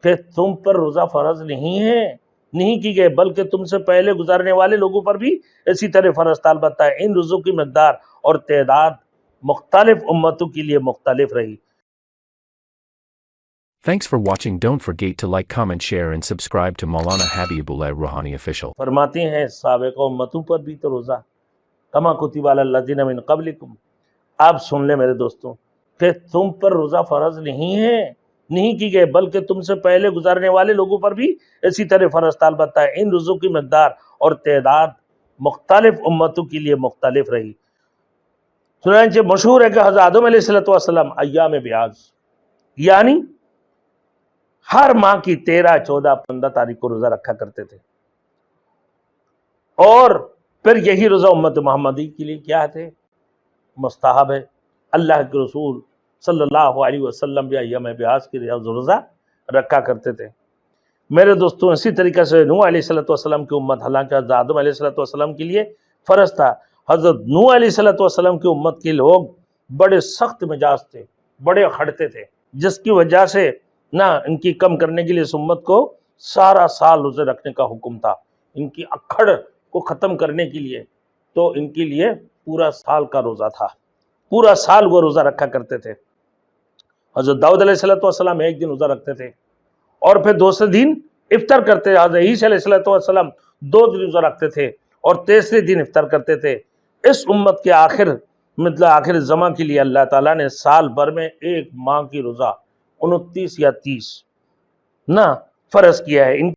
کہ تم پر روزہ فرض نہیں کی گئے بلکہ تم سے پہلے گزارنے والے لوگوں پر بھی اسی طرح فرض تھا، البتہ ان روزوں کی مقدار اور تعداد مختلف امتوں کے لیے مختلف رہی۔ Thanks for watching. Don't forget to like, comment, share and subscribe to Maulana Habibullah Rohani official. فرماتے ہیں سابق امتوں پر بھی تو روزہ کما کتب علی الذین من قبلکم، آپ سن لیں میرے دوستوں کہ تم پر روزہ فرض نہیں کی گئے بلکہ تم سے پہلے گزارنے والے لوگوں پر بھی اسی طرح فرض تھا، البتہ ان روزوں کی مقدار اور تعداد مختلف امتوں کے لیے مختلف رہی۔ چنانچہ مشہور ہے کہ حضرت آدم علیہ السلام ایام بیاض یعنی ہر ماہ کی 13، 14، 15 تاریخ کو روزہ رکھا کرتے تھے، اور پھر یہی روزہ امت محمدی کے لیے کیا تھے؟ مستحب ہے۔ اللہ کے رسول صلی اللہ علیہ وسلم بھی ایام بیاض کی روزہ رکھا کرتے تھے۔ میرے دوستوں اسی طریقے سے نوح علیہ السلام کی امت، حالانکہ حضرت آدم علیہ السلام کے لیے فرض تھا، حضرت نوح علیہ السلام کی امت کے لوگ بڑے سخت مزاج تھے، بڑے اکھڑتے تھے، جس کی وجہ سے نہ ان کی کم کرنے کے لیے اس امت کو سارا سال روزے رکھنے کا حکم تھا۔ ان کی اکھڑ کو ختم کرنے کے لیے تو ان کے لیے پورا سال کا روزہ تھا، پورا سال وہ روزہ رکھا کرتے تھے۔ حضرت داؤد علیہ السلام ایک دن روزہ رکھتے تھے اور پھر دوسرے دن افطار کرتے تھے۔ حضرت عیسیٰ علیہ السلام 2 دن روزہ رکھتے تھے اور تیسرے دن افطار کرتے تھے۔ اس امت کے آخر زمان کے لیے اللہ تعالیٰ نے سال بھر میں ایک ماہ کی روزہ 29 یا 30 فرض کیا ہے۔ ان